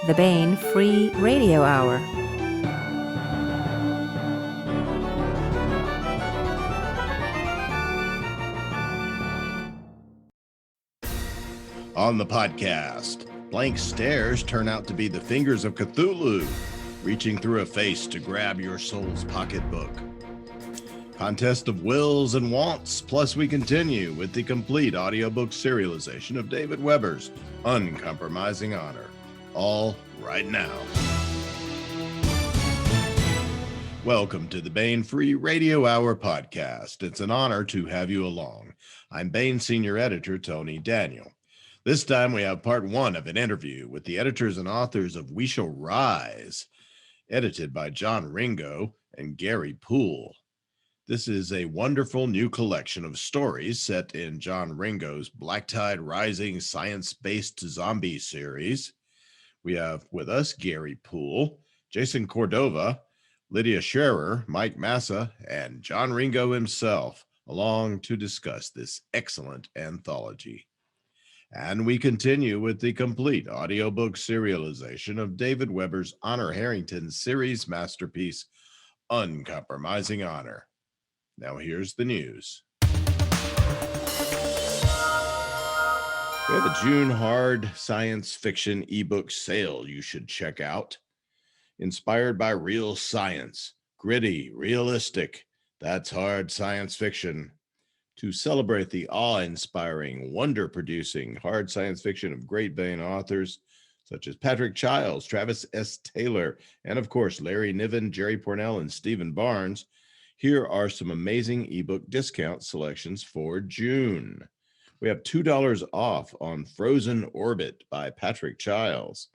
the Baen Free Radio Hour. On the podcast, blank stares turn out to be the fingers of Cthulhu, reaching through a face to grab your soul's pocketbook. Contest of wills and wants, plus we continue with the complete audiobook serialization of David Weber's Uncompromising Honor. All right now. Welcome to the Baen Free Radio Hour podcast. It's an honor to have you along. I'm Baen Senior Editor Tony Daniel. This time we have part one of an interview with the editors and authors of We Shall Rise, edited by John Ringo and Gary Poole. This is a wonderful new collection of stories set in John Ringo's Black Tide Rising science-based zombie series. We have with us Gary Poole, Jason Cordova, Lydia Sherrer, Mike Massa, and John Ringo himself, along to discuss this excellent anthology. And we continue with the complete audiobook serialization of David Weber's Honor Harrington series masterpiece, Uncompromising Honor. Now here's the news. We have a June hard science fiction ebook sale you should check out. Inspired by real science, gritty, realistic, that's hard science fiction. To celebrate the awe-inspiring, wonder-producing hard science fiction of great Baen authors such as Patrick Childs, Travis S. Taylor, and of course Larry Niven, Jerry Pournelle, and Stephen Barnes, here are some amazing ebook discount selections for June. We have $2 off on Frozen Orbit by Patrick Childs.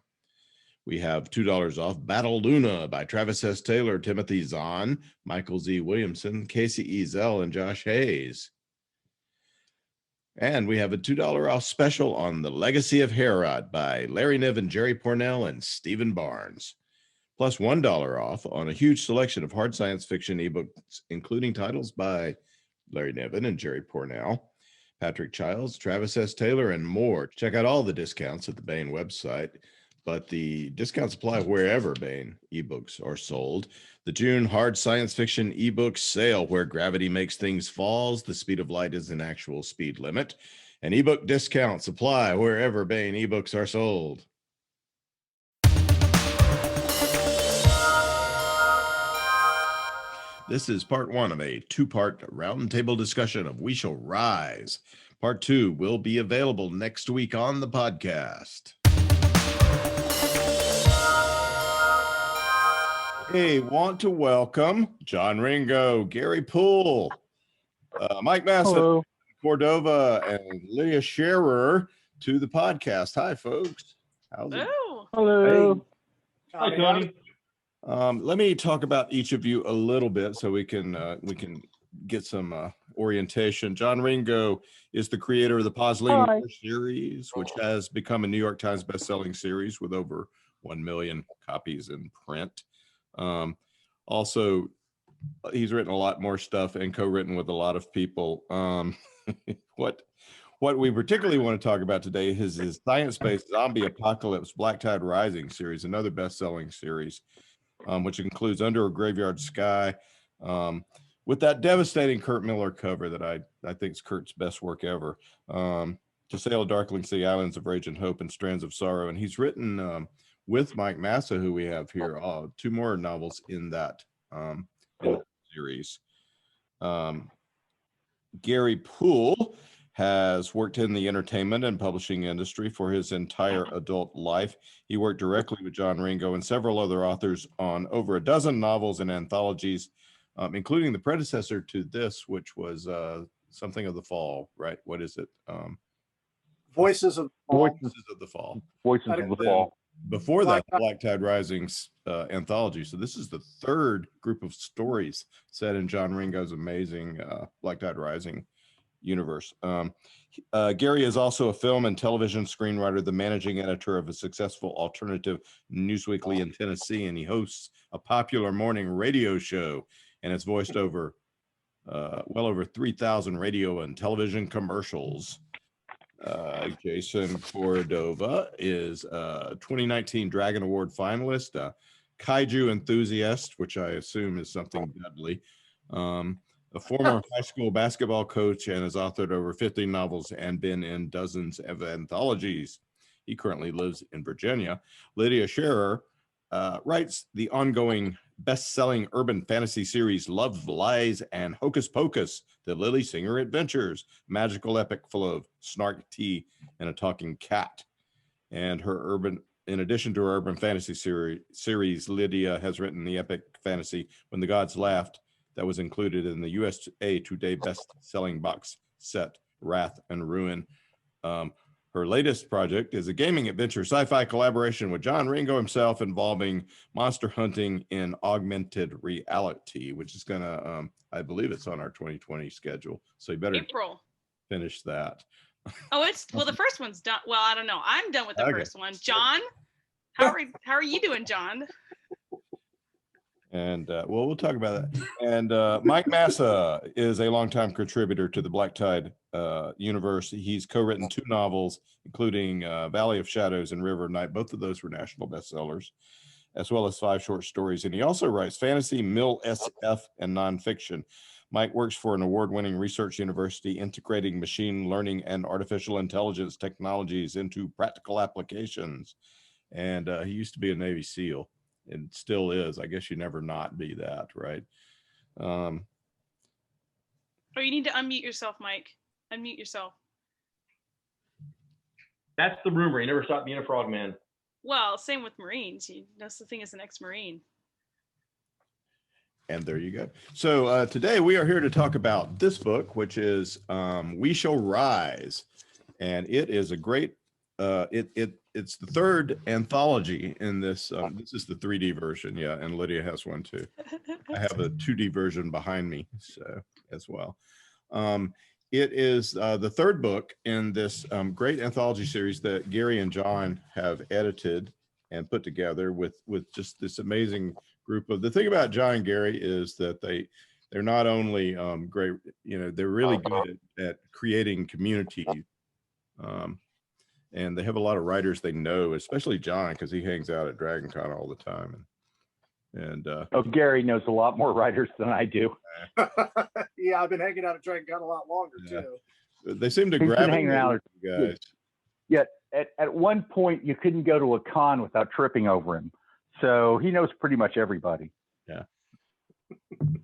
We have $2 off Battle Luna by Travis S. Taylor, Timothy Zahn, Michael Z. Williamson, Casey Ezel, and Josh Hayes. And we have a $2 off special on The Legacy of Herod by Larry Niven, Jerry Pournelle, and Stephen Barnes. Plus $1 off on a huge selection of hard science fiction ebooks, including titles by Larry Niven and Jerry Pournelle, Patrick Childs, Travis S. Taylor, and more. Check out all the discounts at the Baen website, but the discounts apply wherever Baen ebooks are sold. The June hard science fiction ebook sale, where gravity makes things falls, the speed of light is an actual speed limit, and ebook discounts apply wherever Baen ebooks are sold. This is part one of a two-part roundtable discussion of We Shall Rise. Part two will be available next week on the podcast. Hey, want to welcome John Ringo, Gary Poole, Mike Massa, Hello. Cordova, and Lydia Sherrer to the podcast. Hi, folks. How's it? Hello. Hey. Hi, Tony. Let me talk about each of you a little bit so we can get some orientation. John Ringo is the creator of the Pausanian series, which has become a New York Times best-selling series with over 1 million copies in print. Also, he's written a lot more stuff and co-written with a lot of people. What we particularly want to talk about today is his science-based zombie apocalypse Black Tide Rising series, another best-selling series, which includes Under a Graveyard Sky, with that devastating Kurt Miller cover that I think is Kurt's best work ever. To Sail a Darkling Sea, Islands of Rage and Hope, and Strands of Sorrow. And he's written with Mike Massa, who we have here, two more novels in that series. Gary Poole has worked in the entertainment and publishing industry for his entire adult life. He worked directly with John Ringo and several other authors on over a dozen novels and anthologies, including the predecessor to this, which was Something of the Fall, right? What is it? Voices of Voices of the Fall. Voices of the Fall. Before that, Black Tide Rising anthology. So this is the third group of stories set in John Ringo's amazing Black Tide Rising universe. Gary is also a film and television screenwriter, the managing editor of a successful alternative newsweekly in Tennessee, and he hosts a popular morning radio show, and it's voiced over well over 3,000 radio and television commercials. Jason Cordova is a 2019 Dragon Award finalist, a kaiju enthusiast, which I assume is something deadly. A former high school basketball coach, and has authored over 50 novels and been in dozens of anthologies. He currently lives in Virginia. Lydia Sherrer writes the ongoing best-selling urban fantasy series Love, Lies, and Hocus Pocus, The Lily Singer Adventures, magical epic full of snark tea and a talking cat. And in addition to her urban fantasy series, Lydia has written the epic fantasy When the Gods Laughed, that was included in the USA Today best-selling box set Wrath and Ruin. Her latest project is a gaming adventure sci-fi collaboration with John Ringo himself, involving monster hunting in augmented reality, which is gonna, I believe it's on our 2020 schedule. So you better April. finish that. Oh, the first one's done. Well, I don't know. I'm done with the Okay. first one. John, how are you doing, John? And we'll talk about that. And Mike Massa is a longtime contributor to the Black Tide universe. He's co-written 2 novels, including Valley of Shadows and River of Night. Both of those were national bestsellers, as well as 5 short stories. And he also writes fantasy, mill SF, and nonfiction. Mike works for an award-winning research university integrating machine learning and artificial intelligence technologies into practical applications. And he used to be a Navy SEAL. It still is. I guess you never not be that, right? Oh, you need to unmute yourself, Mike. Unmute yourself. That's the rumor. He never stopped being a frogman. Well, same with Marines. That's the thing as an ex-Marine. And there you go. So today we are here to talk about this book, which is We Shall Rise. And it is a great, it's the 3rd anthology in this. This is the 3D version, yeah, and Lydia has one too. I have a 2D version behind me, so as well. It is the 3rd book in this great anthology series that Gary and John have edited and put together with just this amazing group of. The thing about John and Gary is that they're not only great, they're really good at creating community. And they have a lot of writers they know, especially John, because he hangs out at Dragon Con all the time. And Gary knows a lot more writers than I do. Yeah, I've been hanging out at Dragon Con a lot longer too. They seem to He's been gravitate hanging out you guys. Yet at one point you couldn't go to a con without tripping over him. So he knows pretty much everybody. Yeah.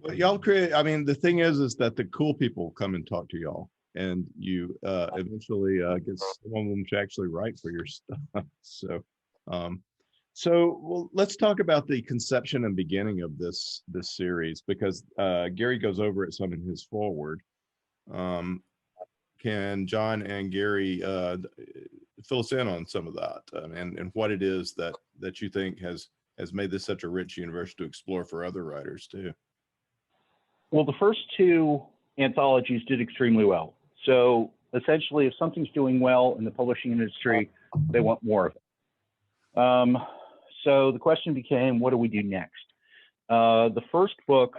Well, y'all create. I mean, the thing is that the cool people come and talk to y'all, and you eventually get someone of them to actually write for your stuff. So well, let's talk about the conception and beginning of this series, because Gary goes over it some in his foreword. Can John and Gary fill us in on some of that and what it is that you think has made this such a rich universe to explore for other writers too? Well, the first 2 anthologies did extremely well. So essentially, if something's doing well in the publishing industry, they want more of it. So the question became, what do we do next? The first book,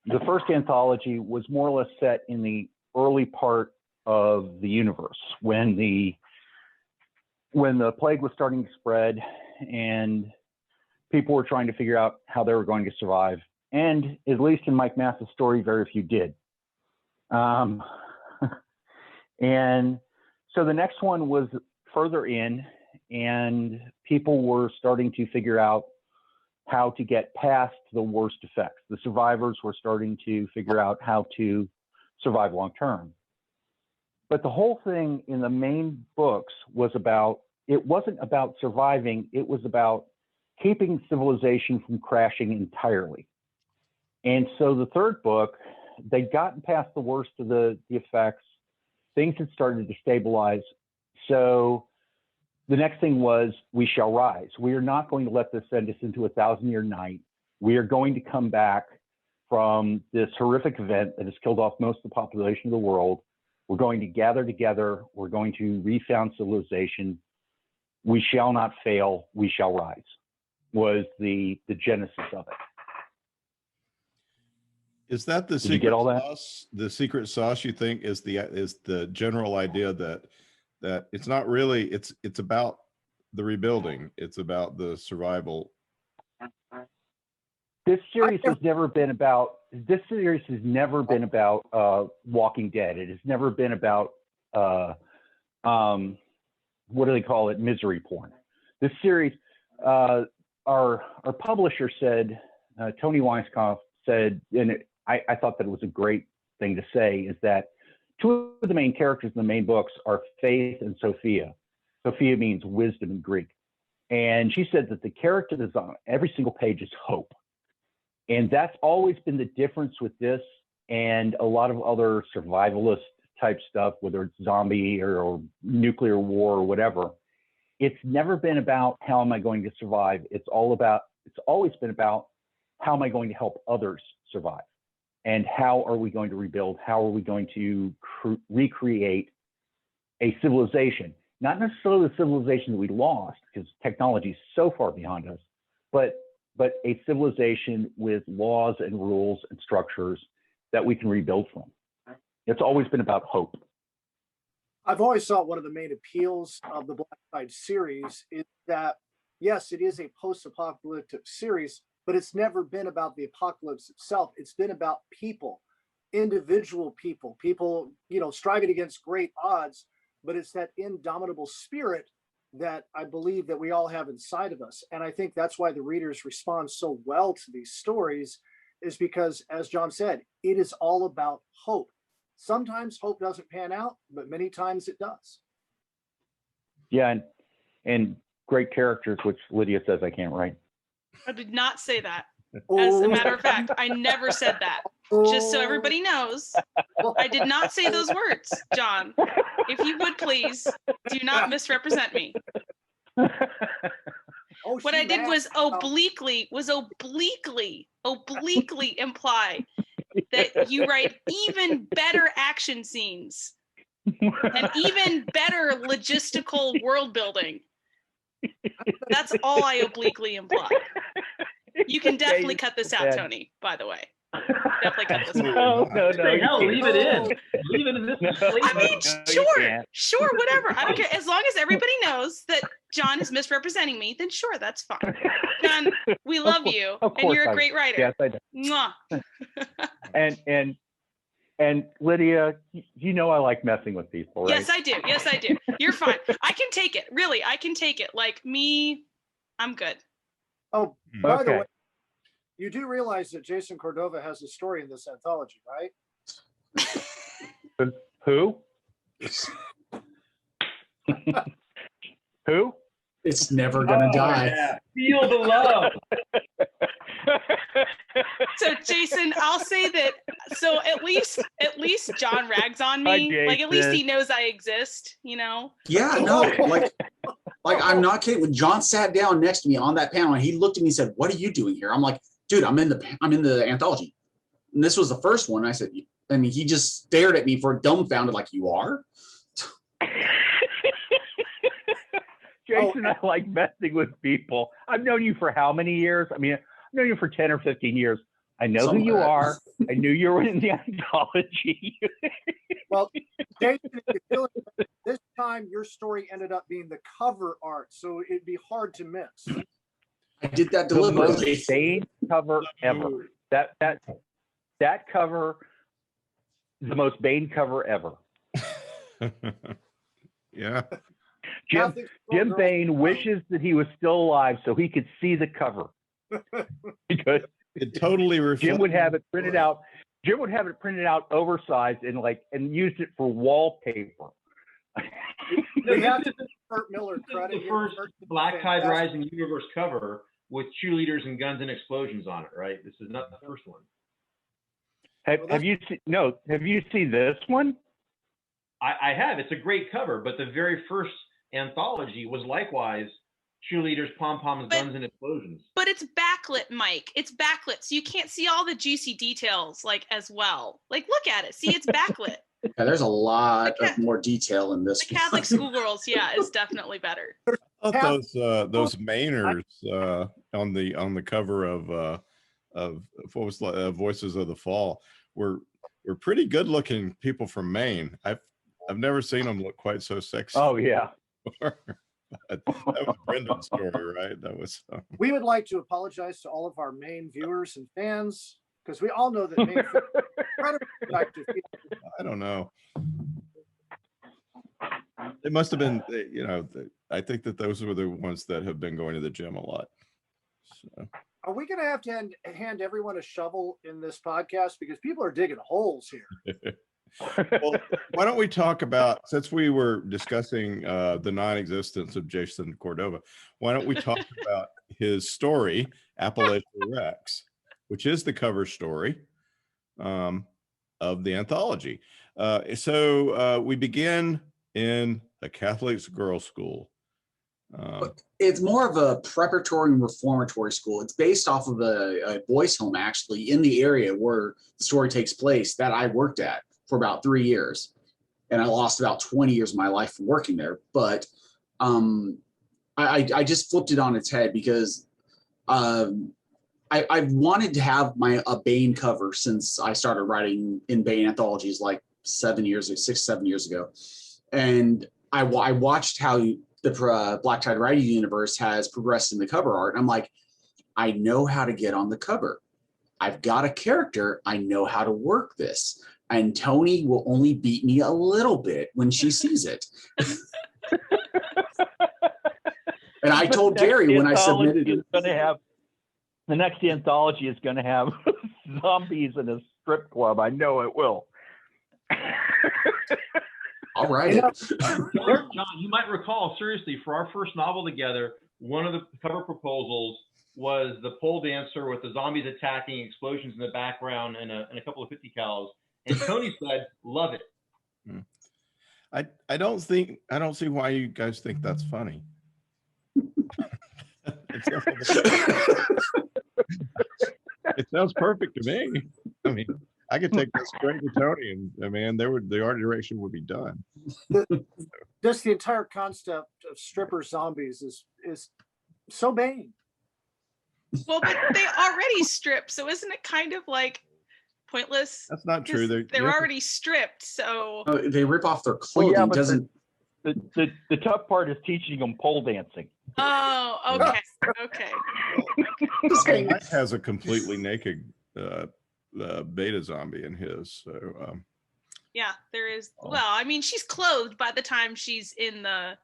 the first anthology, was more or less set in the early part of the universe when the plague was starting to spread and people were trying to figure out how they were going to survive. And at least in Mike Massa's story, very few did. And so the next one was further in, and people were starting to figure out how to get past the worst effects. The survivors were starting to figure out how to survive long term. But the whole thing in the main books was about, it wasn't about surviving, it was about keeping civilization from crashing entirely. And so the 3rd book, they'd gotten past the worst of the effects. Things had started to stabilize. So the next thing was, we shall rise. We are not going to let this send us into a 1,000-year night. We are going to come back from this horrific event that has killed off most of the population of the world. We're going to gather together. We're going to refound civilization. We shall not fail. We shall rise, was the genesis of it. Is that the secret sauce? The secret sauce, you think, is the general idea that that it's not really, it's about the rebuilding. It's about the survival. This series has never been about Walking Dead. It has never been about what do they call it? Misery porn. This series, our publisher said, Tony Weisskopf said, and I thought that it was a great thing to say, is that two of the main characters in the main books are Faith and Sophia. Sophia means wisdom in Greek. And she said that the character that's on every single page is hope. And that's always been the difference with this and a lot of other survivalist type stuff, whether it's zombie or nuclear war or whatever. It's never been about how am I going to survive. It's always been about how am I going to help others survive, and how are we going to rebuild? How are we going to recreate a civilization? Not necessarily the civilization that we lost, because technology is so far beyond us, but a civilization with laws and rules and structures that we can rebuild from. It's always been about hope. I've always thought one of the main appeals of the Black Tide series is that, yes, it is a post-apocalyptic series, but it's never been about the apocalypse itself. It's been about people, individual people, striving against great odds, but it's that indomitable spirit that I believe that we all have inside of us. And I think that's why the readers respond so well to these stories, is because, as John said, it is all about hope. Sometimes hope doesn't pan out, but many times it does. Yeah, and great characters, which Lydia says I can't write. I did not say that. As a matter of fact, I never said that. Just so everybody knows, I did not say those words, John. If you would please, do not misrepresent me. What I did was obliquely imply that you write even better action scenes and even better logistical world building. That's all I obliquely implied. You can definitely cut this out, Tony, by the way. Definitely cut this out. No, hell, leave it in. Leave it in this. I mean, sure, whatever. I don't care. As long as everybody knows that John is misrepresenting me, then sure, that's fine. John, we love you, and you're a great writer. Yes, I do. Mwah. And Lydia, you know I like messing with people, right? Yes, I do. Yes, I do. You're fine. I can take it. Really, I can take it. Like me, I'm good. Oh, by the way, you do realize that Jason Cordova has a story in this anthology, right? Who? Who? It's never gonna die. Yeah. Feel the love. So Jason, I'll say that. So at least John rags on me. Hi, like at least he knows I exist. You know. Yeah, no, like I'm not kidding. When John sat down next to me on that panel and he looked at me and said, "What are you doing here?" I'm like, "Dude, I'm in the anthology." And this was the first one. I said, and he just stared at me for dumbfounded, like, "You are?" Jason, I like messing with people. I've known you for how many years? I mean, I've known you for 10 or 15 years. I know who you are. I knew you were in the anthology. Well, Jason, this time your story ended up being the cover art, so it'd be hard to miss. I did that The deliberately. most Bane cover ever. That cover, the most Bane cover ever. Yeah. Jim Bain wishes that he was still alive so he could see the cover. Because It totally reflects. Jim would have it printed out. Jim would have it printed out oversized and used it for wallpaper. We have to give Kurt Miller credit. The first Black Tide Rising Universe cover with cheerleaders and guns and explosions on it, right? This is not the first one. Have you seen this one? I have. It's a great cover, but the very first anthology was likewise cheerleaders, pom-poms, guns, and explosions. But it's backlit, Mike. It's backlit, so you can't see all the juicy details as well. Like, look at it. See, it's backlit. Yeah, there's a lot of more detail in this. The Catholic schoolgirls, yeah, is definitely better. I thought those Mainers on the cover of what was Voices of the Fall were pretty good looking people from Maine. I've never seen them look quite so sexy. Oh yeah. That was Brendan's story, right? That was. We would like to apologize to all of our main viewers and fans because we all know that main fans are incredibly attractive people. I don't know. It must have been, I think that those were the ones that have been going to the gym a lot. So. Are we going to have to hand everyone a shovel in this podcast because people are digging holes here? Well, why don't we talk about, since we were discussing the non-existence of Jason Cordova, why don't we talk about his story, Appalachia Rex, which is the cover story of the anthology. So we begin in a Catholic girls' school. It's more of a preparatory and reformatory school. It's based off of a boys' home, actually, in the area where the story takes place that I worked at for about 3 years. And I lost about 20 years of my life from working there. But I just flipped it on its head because I've wanted to have a Bane cover since I started writing in Bane anthologies like 7 years ago. And I watched how the Black Tide Writing universe has progressed in the cover art. And I'm like, I know how to get on the cover. I've got a character. I know how to work this. And Tony will only beat me a little bit when she sees it. And I told Gary when I submitted it. The next anthology is going to have zombies in a strip club. I know it will. All right. John, you might recall, seriously, for our first novel together, one of the cover proposals was the pole dancer with the zombies attacking, explosions in the background, and a couple of 50 cals. And Tony said, "Love it." I don't see why you guys think that's funny. It sounds perfect to me. I mean, I could take this straight to Tony, and the art direction would be done. Just the entire concept of stripper zombies is so Bane. Well, but they already strip, so isn't it kind of like pointless? That's not true. They're already stripped, so they rip off their clothing. Well, yeah, but the tough part is teaching them pole dancing. Oh, okay. Mike has a completely naked beta zombie in his. So yeah, there is. Well, I mean, she's clothed by the time she's in the,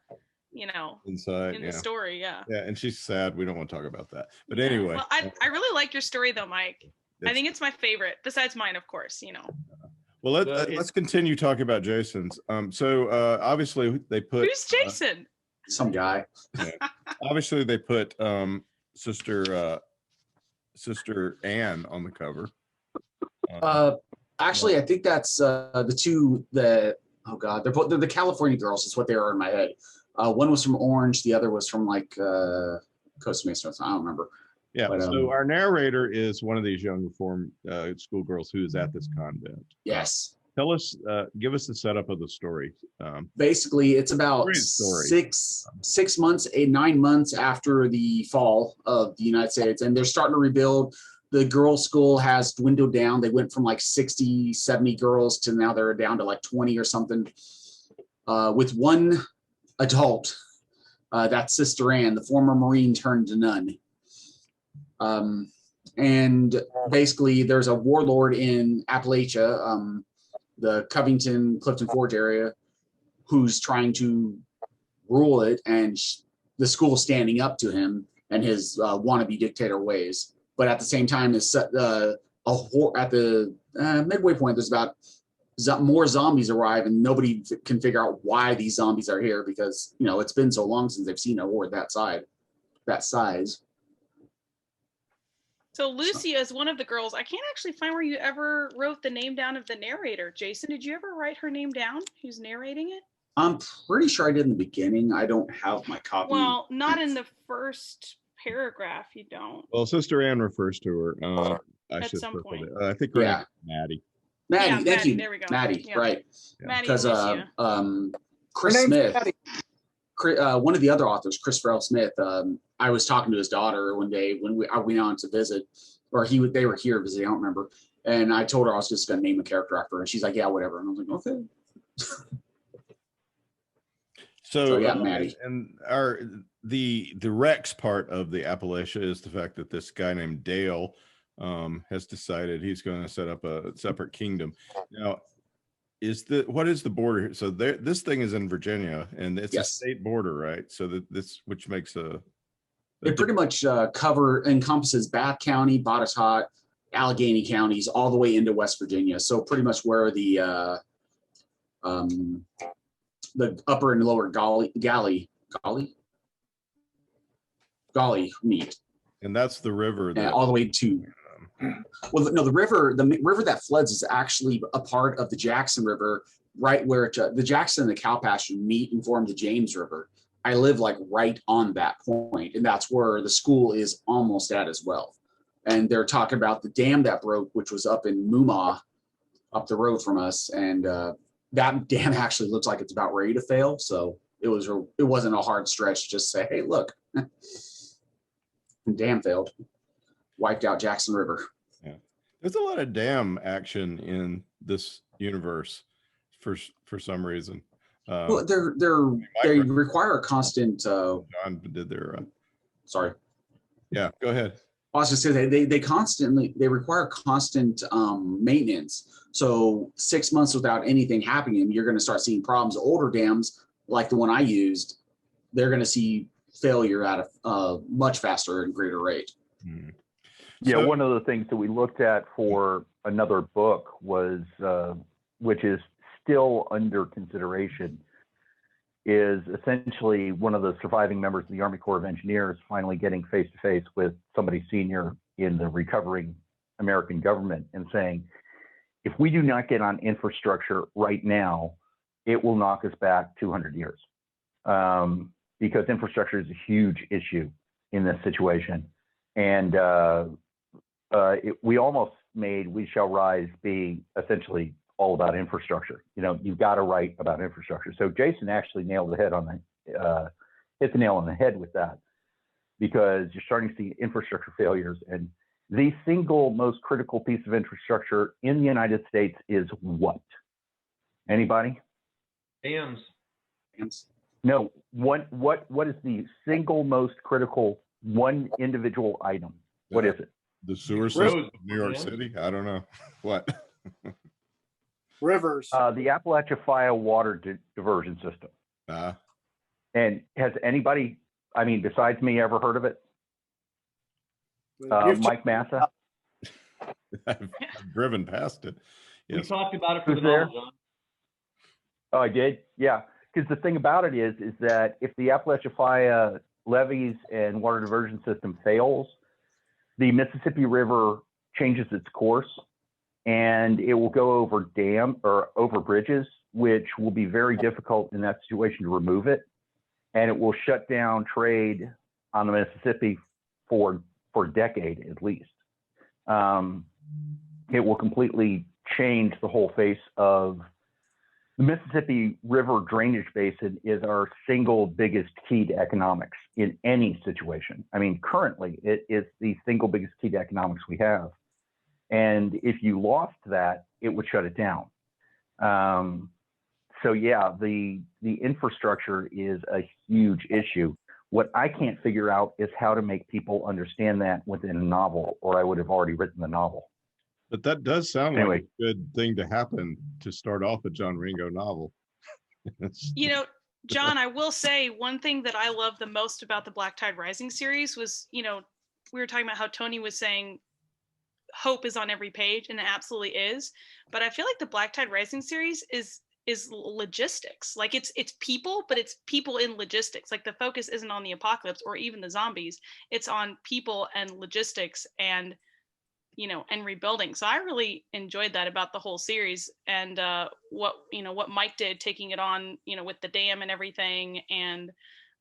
inside in the story. Yeah. Yeah, and she's sad. We don't want to talk about that. But anyway. Well, I really like your story though, Mike. I think it's my favorite, besides mine, of course. Well, let's continue talking about Jason's. So obviously they put. Who's Jason? Some guy. Yeah. Obviously they put Sister Anne on the cover. Actually, I think that's the two that. Oh God, they're the California girls. Is what they are in my head. One was from Orange. The other was from like Costa Mesa. I don't remember. Yeah. But, so our narrator is one of these young reform schoolgirls who is at this convent. Yes. Tell us, give us the setup of the story. Basically, it's about 9 months after the fall of the United States, and they're starting to rebuild. The girls' school has dwindled down. They went from like 60, 70 girls to now they're down to like 20 or something. With one adult, that's Sister Anne, the former Marine turned to nun. And basically, there's a warlord in Appalachia, the Covington, Clifton Forge area, who's trying to rule it, and the school's standing up to him and his wannabe dictator ways. But at the same time, at the midway point, there's about more zombies arrive, and nobody can figure out why these zombies are here because it's been so long since they've seen a war that size. So Lucia is one of the girls. I can't actually find where you ever wrote the name down of the narrator. Jason, did you ever write her name down? Who's narrating it? I'm pretty sure I did in the beginning. I don't have my copy. Well, not in the first paragraph. You don't. Well, Sister Anne refers to her. At some point. I think we're Maddie. Maddie, thank you. There we go. Maddie, yeah. right? Because Chris Smith. One of the other authors, Chris Farrell Smith, I was talking to his daughter one day when I went on to visit, or they were here visiting, I don't remember. And I told her I was just going to name a character after her. And she's like, yeah, whatever. And I was like, okay. So yeah, Maddie. and the Rex part of the Appalachia is the fact that this guy named Dale has decided he's going to set up a separate kingdom. Now, what is the border here? So this thing is in Virginia, and it's a state border, right? So which makes it pretty much encompasses Bath County, Botetourt, Allegheny counties, all the way into West Virginia. So pretty much where the upper and lower Gully meet. And that's the river that all the way to. Well, no, the river that floods is actually a part of the Jackson River, right where the Jackson and the cow pasture meet and form the James River. I live like right on that point, and that's where the school is almost at as well. And they're talking about the dam that broke, which was up in Muma, up the road from us, and that dam actually looks like it's about ready to fail. So it wasn't a hard stretch to just say, hey, look, the dam failed. Wiped out Jackson River. Yeah, there's a lot of dam action in this universe for some reason. Well, they require a constant. John did their. Sorry. Yeah, go ahead. I was just saying they require constant maintenance. So 6 months without anything happening, you're going to start seeing problems. Older dams, like the one I used, they're going to see failure at a much faster and greater rate. Hmm. Yeah, So, one of the things that we looked at for another book was, which is still under consideration, is essentially one of the surviving members of the Army Corps of Engineers finally getting face-to-face with somebody senior in the recovering American government and saying, if we do not get on infrastructure right now, it will knock us back 200 years. Because infrastructure is a huge issue in this situation. And we almost made We Shall Rise be essentially all about infrastructure. You know, you've got to write about infrastructure. So Jason actually hit the nail on the head with that, because you're starting to see infrastructure failures. And the single most critical piece of infrastructure in the United States is what? Anybody? Dams. No. What is the single most critical one individual item? What is it? The sewer system of New York City? I don't know. What? Rivers. The Appalachia water diversion system. And has anybody, I mean, besides me, ever heard of it? Mike Massa? I've driven past it. Yes. We talked about it for Who's the novel, John. Oh, I did? Yeah. Because the thing about it is that if the Appalachia levees and water diversion system fails, the Mississippi River changes its course, and it will go over over bridges, which will be very difficult in that situation to remove it. And it will shut down trade on the Mississippi for a decade at least. It will completely change the whole face of the Mississippi River drainage basin. Is our single biggest key to economics in any situation. I mean, currently it is the single biggest key to economics we have. And if you lost that, it would shut it down. So yeah, the infrastructure is a huge issue. What I can't figure out is how to make people understand that within a novel, or I would have already written the novel. But that does sound Anyway. like a good thing to happen to start off a John Ringo novel. You know, John, I will say one thing that I love the most about the Black Tide Rising series was, you know, we were talking about how Tony was saying hope is on every page, and it absolutely is. But I feel like the Black Tide Rising series is logistics. Like it's people, but it's people in logistics. Like the focus isn't on the apocalypse or even the zombies. It's on people and logistics and, you know, and rebuilding. So I really enjoyed that about the whole series, and what Mike did, taking it on, you know, with the dam and everything. And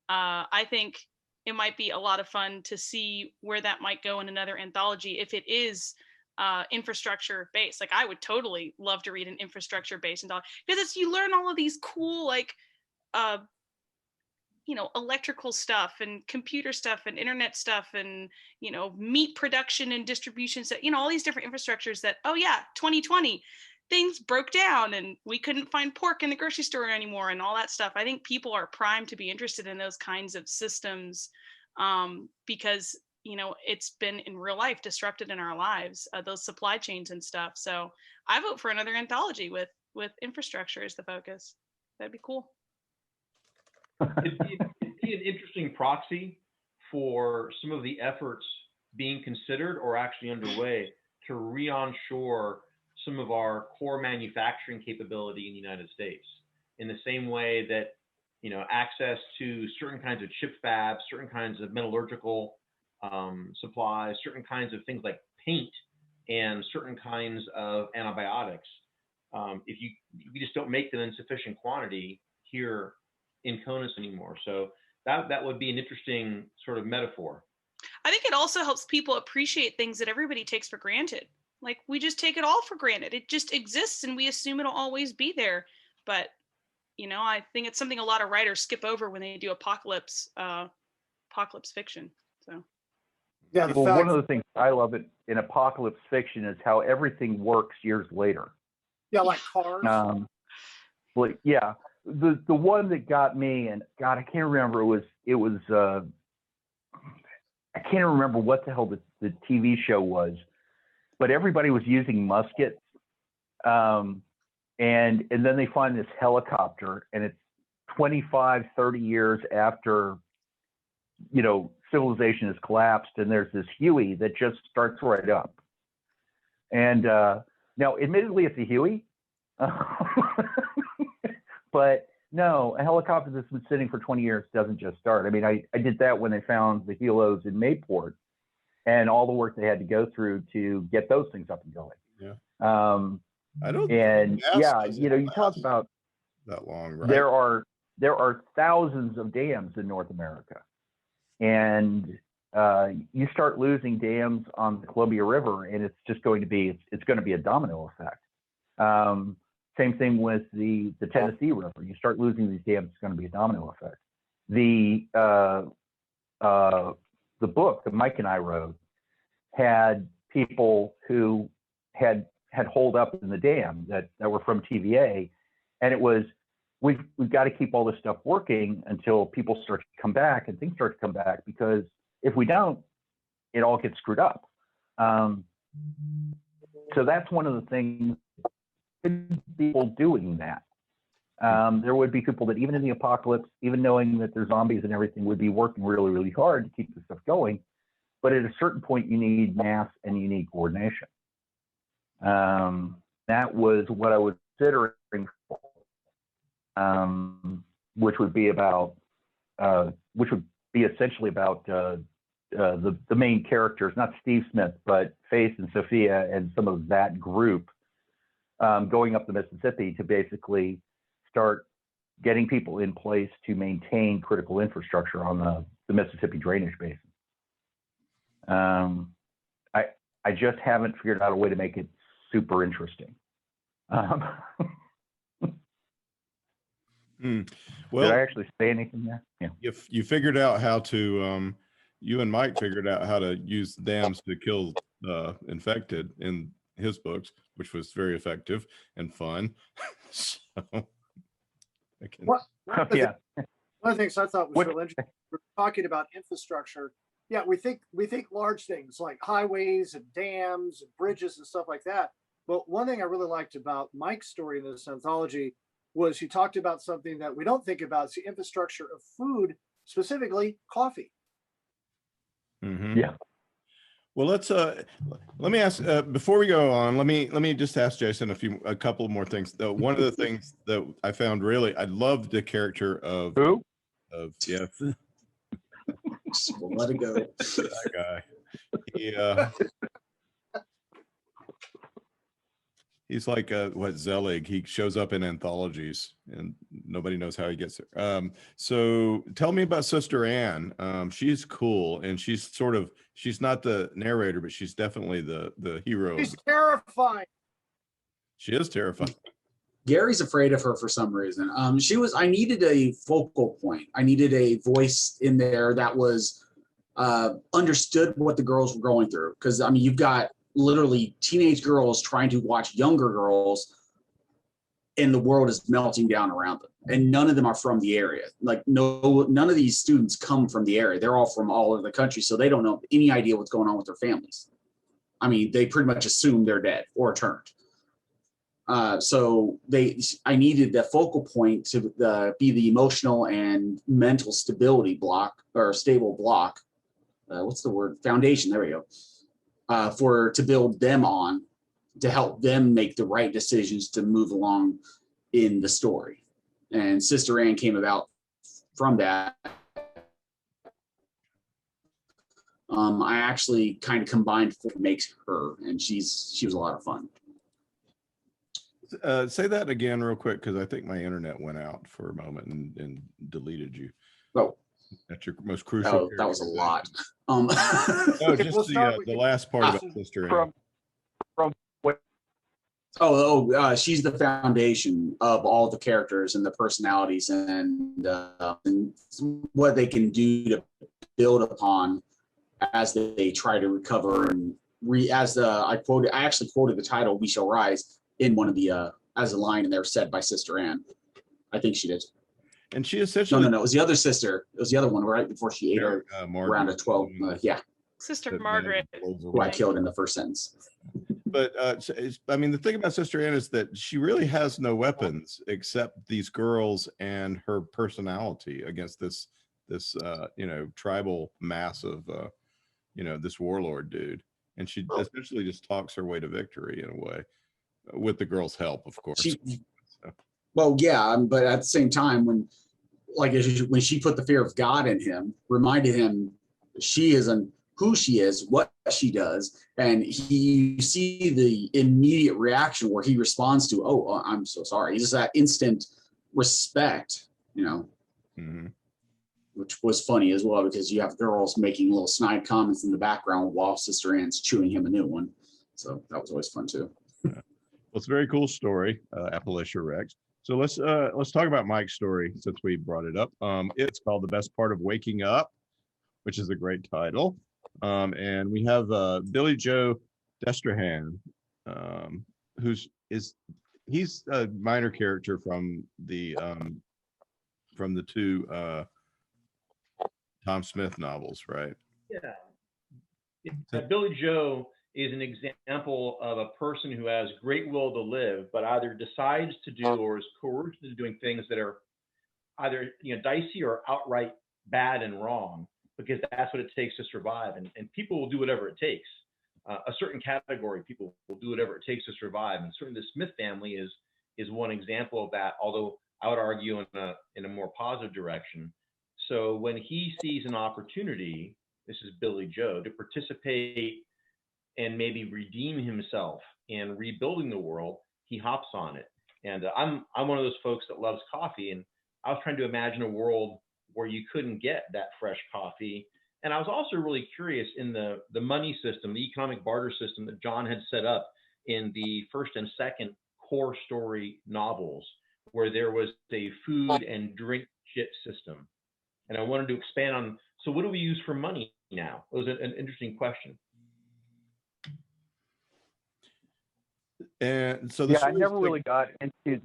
I think it might be a lot of fun to see where that might go in another anthology if it is infrastructure based. Like I would totally love to read an infrastructure based anthology, because you learn all of these cool, like you know, electrical stuff and computer stuff and internet stuff and, you know, meat production and distribution stuff, you know, all these different infrastructures that, oh yeah, 2020, things broke down and we couldn't find pork in the grocery store anymore and all that stuff. I think people are primed to be interested in those kinds of systems because, you know, it's been in real life disrupted in our lives, those supply chains and stuff. So I vote for another anthology with infrastructure as the focus. That'd be cool. It'd be an interesting proxy for some of the efforts being considered or actually underway to re-onshore some of our core manufacturing capability in the United States, in the same way that, you know, access to certain kinds of chip fabs, certain kinds of metallurgical supplies, certain kinds of things like paint, and certain kinds of antibiotics. If we just don't make them in sufficient quantity here in CONUS anymore. So that would be an interesting sort of metaphor. I think it also helps people appreciate things that everybody takes for granted. Like, we just take it all for granted. It just exists and we assume it'll always be there. But, you know, I think it's something a lot of writers skip over when they do apocalypse fiction. So Yeah, the Well, fact, one of the things I love in apocalypse fiction is how everything works years later. yeah, like cars. Well, yeah, the one that got me, and God, I can't remember. It was I can't remember what the hell the TV show was, but everybody was using muskets, and then they find this helicopter, and it's 25, 30 years after, you know, civilization has collapsed, and there's this Huey that just starts right up. And now, admittedly, it's a Huey, but no, a helicopter that's been sitting for 20 years doesn't just start. I mean, I did that when they found the helos in Mayport and all the work they had to go through to get those things up and going. Yeah. I don't. And yeah, you know, you talk about that long, right? There are thousands of dams in North America, and you start losing dams on the Columbia River, and it's just going to be a domino effect. Same thing with the Tennessee River. You start losing these dams, it's going to be a domino effect. The book that Mike and I wrote had people who had holed up in the dam that were from TVA, and it was, we've got to keep all this stuff working until people start to come back and things start to come back, because if we don't, it all gets screwed up. So that's one of the things. People doing that. There would be people that even in the apocalypse, even knowing that there's zombies and everything, would be working really, really hard to keep this stuff going. But at a certain point, you need mass and you need coordination. That was what I was considering, which would be essentially about the main characters, not Steve Smith, but Faith and Sophia and some of that group. Going up the Mississippi to basically start getting people in place to maintain critical infrastructure on the Mississippi drainage basin. I just haven't figured out a way to make it super interesting. Well, did I actually say anything there? Yeah. You figured out how to, you and Mike figured out how to use dams to kill infected in his books, which was very effective and fun. So, One of the Yeah. things I thought was really interesting, we're talking about infrastructure. Yeah, we think large things like highways and dams and bridges and stuff like that. But one thing I really liked about Mike's story in this anthology was he talked about something that we don't think about. It's the infrastructure of food, specifically coffee. mm-hmm. Yeah. Well, let me ask before we go on. Let me just ask Jason a couple more things. One of the things that I found I loved the character of Who? Yeah, We'll let it go. that guy. He's like Zelig. He shows up in anthologies and nobody knows how he gets there. So tell me about Sister Anne. She's cool, and she's not the narrator, but she's definitely the hero. She's terrifying. She is terrifying. Gary's afraid of her for some reason. I needed a focal point. I needed a voice in there that was understood what the girls were going through. Because I mean, you've got literally teenage girls trying to watch younger girls and the world is melting down around them. And none of them are from the area. Like none of these students come from the area. They're all from all over the country. So they don't know any idea what's going on with their families. I mean, they pretty much assume they're dead or turned. So I needed the focal point to be the emotional and mental stability block, or stable block. What's the word? Foundation. There we go. To build them on, to help them make the right decisions to move along in the story. And Sister Ann came about from that. I actually kind of combined what makes her, and she was a lot of fun. Say that again real quick, because I think my internet went out for a moment and deleted you. Oh, that's your most crucial. That was a lot. No, just the last part about Sister Ann. She's the foundation of all the characters and the personalities and what they can do to build upon as they try to recover. And I actually quoted the title "We Shall Rise" in one of the as a line in there said by Sister Ann. I think she did. And she essentially no, it was the other sister. It was the other one right before she ate her around 12. Sister Margaret, who I killed in the first sentence. But I mean, the thing about Sister Ann is that she really has no weapons except these girls and her personality against this tribal mass of this warlord dude, and she essentially just talks her way to victory in a way, with the girls' help, of course. Well, yeah, but at the same time, when she put the fear of God in him, reminded him who she is, what she does, and you see the immediate reaction where he responds to, "Oh, I'm so sorry." It's just that instant respect, mm-hmm. Which was funny as well, because you have girls making little snide comments in the background while Sister Ann's chewing him a new one. So that was always fun too. Yeah. Well, it's a very cool story, Appalachia Rex. So let's talk about Mike's story since we brought it up. It's called "The Best Part of Waking Up," which is a great title. And we have Billy Joe Destrehan, he's a minor character from the two Tom Smith novels, right? Yeah. Billy Joe is an example of a person who has great will to live, but either decides to do or is coerced into doing things that are either dicey or outright bad and wrong, because that's what it takes to survive. And people will do whatever it takes. A certain category, people will do whatever it takes to survive. And certainly the Smith family is one example of that, although I would argue in a more positive direction. So when he sees an opportunity, this is Billy Joe, to participate and maybe redeem himself in rebuilding the world, he hops on it. And I'm one of those folks that loves coffee, and I was trying to imagine a world where you couldn't get that fresh coffee. And I was also really curious in the money system, the economic barter system that John had set up in the first and second core story novels, where there was a food and drink shit system. And I wanted to expand on, so what do we use for money now? It was an interesting question. And so I never really got into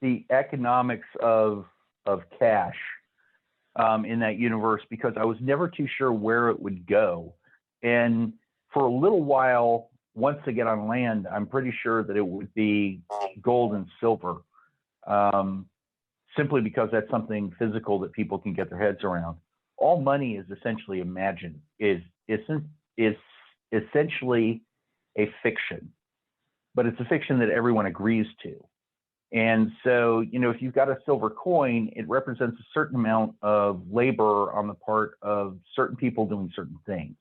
the economics of cash in that universe, because I was never too sure where it would go. And for a little while, once they get on land, I'm pretty sure that it would be gold and silver, simply because that's something physical that people can get their heads around. All money is essentially imagined, is essentially a fiction, but it's a fiction that everyone agrees to. And so, if you've got a silver coin, it represents a certain amount of labor on the part of certain people doing certain things.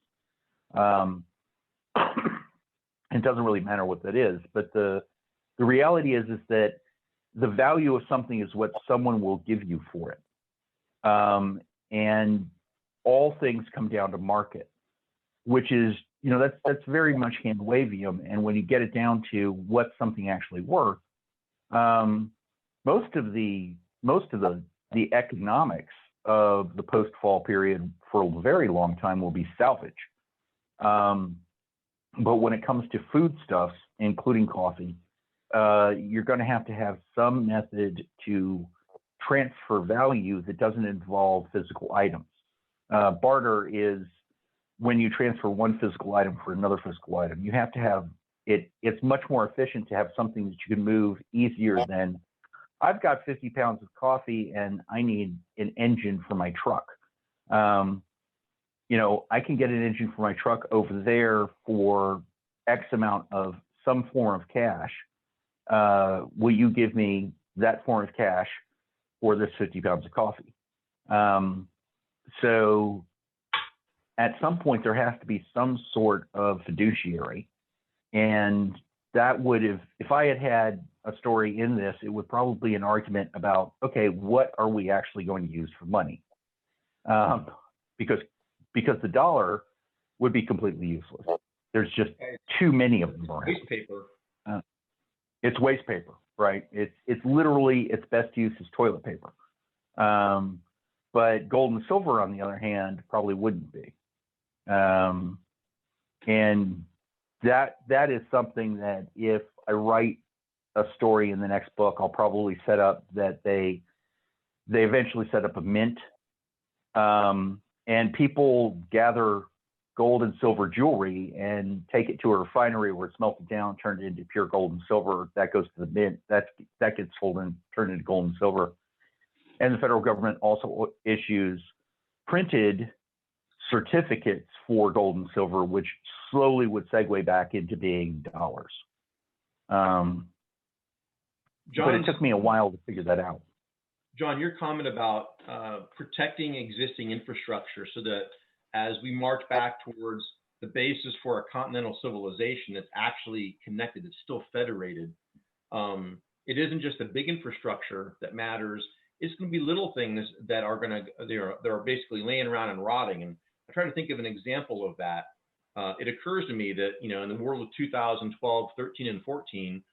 It doesn't really matter what that is, but the reality is that the value of something is what someone will give you for it. And all things come down to market, which is, that's very much hand wavy. And when you get it down to what's something actually worth, most of the economics of the post-fall period for a very long time will be salvage. But when it comes to foodstuffs, including coffee, you're going to have some method to transfer value that doesn't involve physical items. Barter is when you transfer one physical item for another physical item. You have to have it. It's much more efficient to have something that you can move easier than I've got 50 pounds of coffee and I need an engine for my truck. I can get an engine for my truck over there for X amount of some form of cash. Will you give me that form of cash for this 50 pounds of coffee? So at some point there has to be some sort of fiduciary. And that would have, if I had a story in this, it would probably be an argument about, okay, what are we actually going to use for money? Because the dollar would be completely useless. There's just too many of them around. Waste paper. It's waste paper, right? It's literally its best use is toilet paper. But gold and silver, on the other hand, probably wouldn't be. And that is something that if I write a story in the next book, I'll probably set up that they eventually set up a mint, and people gather gold and silver jewelry and take it to a refinery where it's melted down, turned into pure gold and silver. That goes to the mint. That gets sold and turned into gold and silver. And the federal government also issues printed certificates for gold and silver, which slowly would segue back into being dollars. But it took me a while to figure that out. John, your comment about protecting existing infrastructure so that as we march back towards the basis for a continental civilization that's actually connected, it's still federated. It isn't just the big infrastructure that matters. It's going to be little things that are they're basically laying around and rotting. And I try to think of an example of that. It occurs to me that, in the world of 2012, 13, and 14,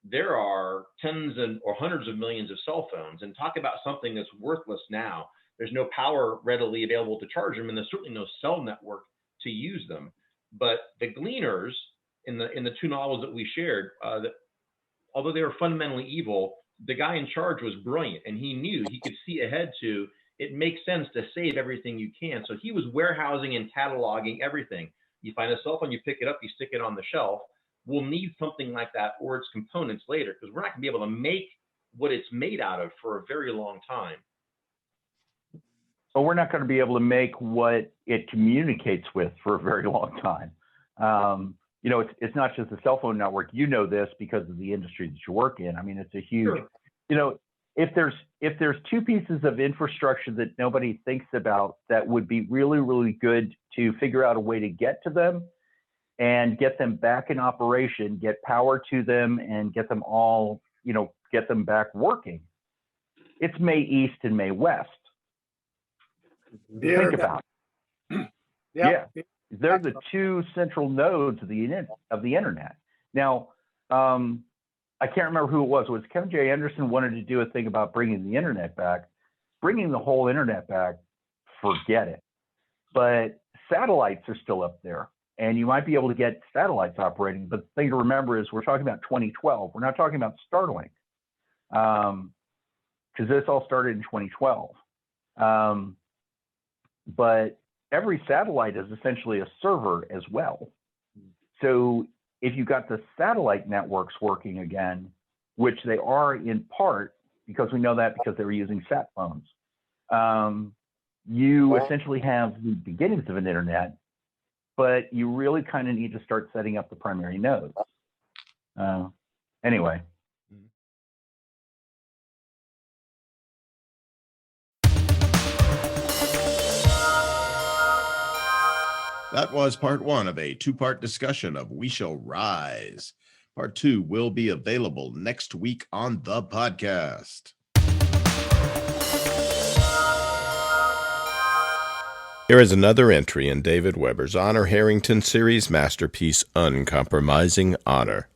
there are tens or hundreds of millions of cell phones, and talk about something that's worthless now. There's no power readily available to charge them, and there's certainly no cell network to use them. But the gleaners in the two novels that we shared, although they were fundamentally evil, the guy in charge was brilliant, and he knew he could see ahead to it makes sense to save everything you can. So he was warehousing and cataloging everything. You find a cell phone, you pick it up, you stick it on the shelf. We'll need something like that or its components later, because we're not going to be able to make what it's made out of for a very long time. But we're not going to be able to make what it communicates with for a very long time. It's not just the cell phone network. You know this because of the industry that you work in. I mean, it's a huge, Sure. If there's two pieces of infrastructure that nobody thinks about that would be really, really good to figure out a way to get to them and get them back in operation, get power to them, and get them all, get them back working, it's May East and May West. Think about it. Yeah. They're the two central nodes of the internet. Now, I can't remember who it was. It was Kevin J. Anderson wanted to do a thing about bringing the internet back. Bringing the whole internet back, forget it. But satellites are still up there, and you might be able to get satellites operating. But the thing to remember is we're talking about 2012. We're not talking about Starlink, because this all started in 2012. But every satellite is essentially a server as well. So if you got the satellite networks working again, which they are in part, because we know that because they were using sat phones, you essentially have the beginnings of an internet, but you really kind of need to start setting up the primary nodes. Anyway. That was part one of a two-part discussion of We Shall Rise. Part two will be available next week on the podcast. Here is another entry in David Weber's Honor Harrington series masterpiece, Uncompromising Honor.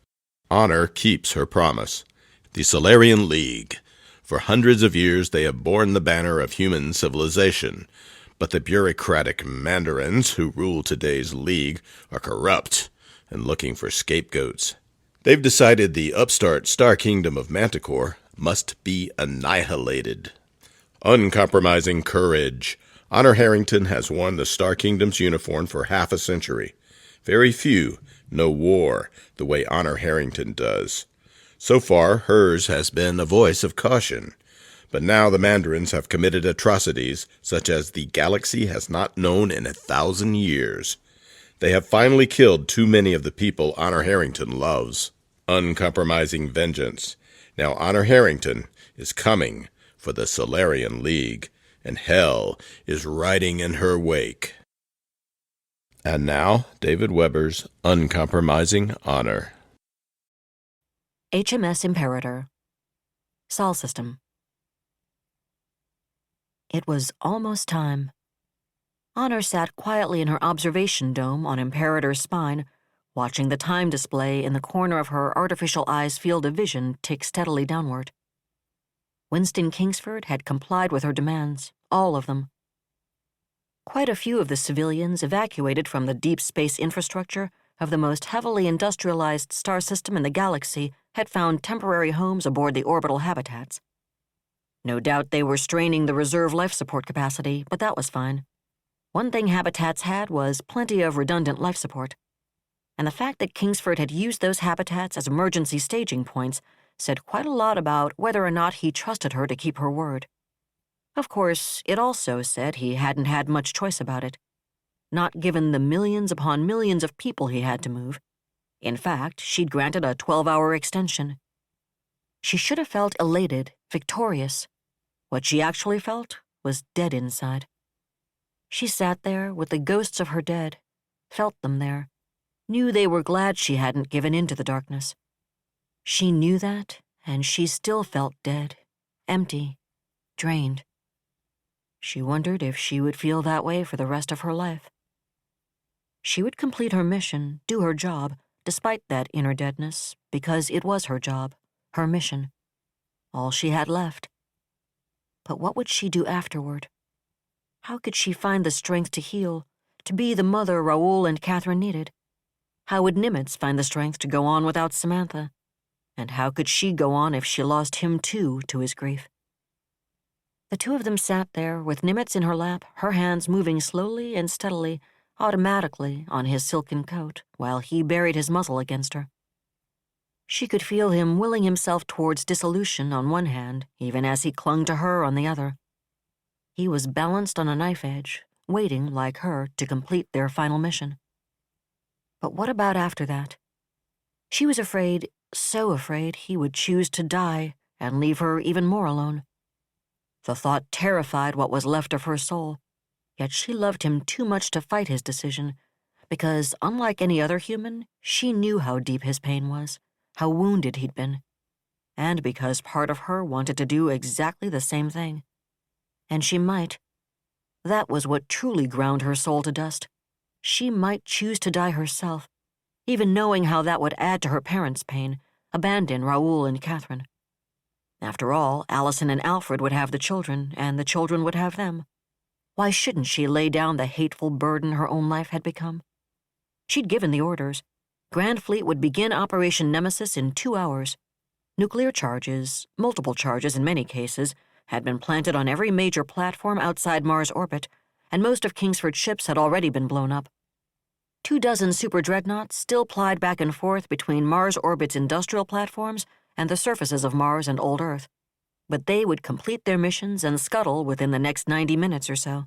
Honor keeps her promise. The Solarian League. For hundreds of years they have borne the banner of human civilization. But the bureaucratic mandarins who rule today's league are corrupt and looking for scapegoats. They've decided the upstart Star Kingdom of Manticore must be annihilated. Uncompromising courage. Honor Harrington has worn the Star Kingdom's uniform for half a century. Very few know war the way Honor Harrington does. So far, hers has been a voice of caution. But now the Mandarins have committed atrocities such as the galaxy has not known in 1,000 years. They have finally killed too many of the people Honor Harrington loves. Uncompromising vengeance. Now Honor Harrington is coming for the Solarian League, and hell is riding in her wake. And now, David Weber's Uncompromising Honor. HMS Imperator. Sol System. It was almost time. Honor sat quietly in her observation dome on Imperator's spine, watching the time display in the corner of her artificial eye's field of vision tick steadily downward. Winston Kingsford had complied with her demands, all of them. Quite a few of the civilians evacuated from the deep space infrastructure of the most heavily industrialized star system in the galaxy had found temporary homes aboard the orbital habitats. No doubt they were straining the reserve life support capacity, but that was fine. One thing habitats had was plenty of redundant life support. And the fact that Kingsford had used those habitats as emergency staging points said quite a lot about whether or not he trusted her to keep her word. Of course, it also said he hadn't had much choice about it, not given the millions upon millions of people he had to move. In fact, she'd granted a 12-hour extension. She should have felt elated, victorious. What she actually felt was dead inside. She sat there with the ghosts of her dead, felt them there, knew they were glad she hadn't given in to the darkness. She knew that, and she still felt dead, empty, drained. She wondered if she would feel that way for the rest of her life. She would complete her mission, do her job, despite that inner deadness, because it was her job, her mission, all she had left. But what would she do afterward? How could she find the strength to heal, to be the mother Raoul and Catherine needed? How would Nimitz find the strength to go on without Samantha? And how could she go on if she lost him too to his grief? The two of them sat there with Nimitz in her lap, her hands moving slowly and steadily, automatically on his silken coat, while he buried his muzzle against her. She could feel him willing himself towards dissolution on one hand, even as he clung to her on the other. He was balanced on a knife edge, waiting, like her, to complete their final mission. But what about after that? She was afraid, so afraid, he would choose to die and leave her even more alone. The thought terrified what was left of her soul, yet she loved him too much to fight his decision, because, unlike any other human, she knew how deep his pain was, how wounded he'd been, and because part of her wanted to do exactly the same thing. And she might. That was what truly ground her soul to dust. She might choose to die herself, even knowing how that would add to her parents' pain, abandon Raoul and Catherine. After all, Allison and Alfred would have the children, and the children would have them. Why shouldn't she lay down the hateful burden her own life had become? She'd given the orders. Grand Fleet would begin Operation Nemesis in 2 hours. Nuclear charges, multiple charges in many cases, had been planted on every major platform outside Mars orbit, and most of Kingsford's ships had already been blown up. 24 super dreadnoughts still plied back and forth between Mars orbit's industrial platforms and the surfaces of Mars and old Earth, but they would complete their missions and scuttle within the next 90 minutes or so.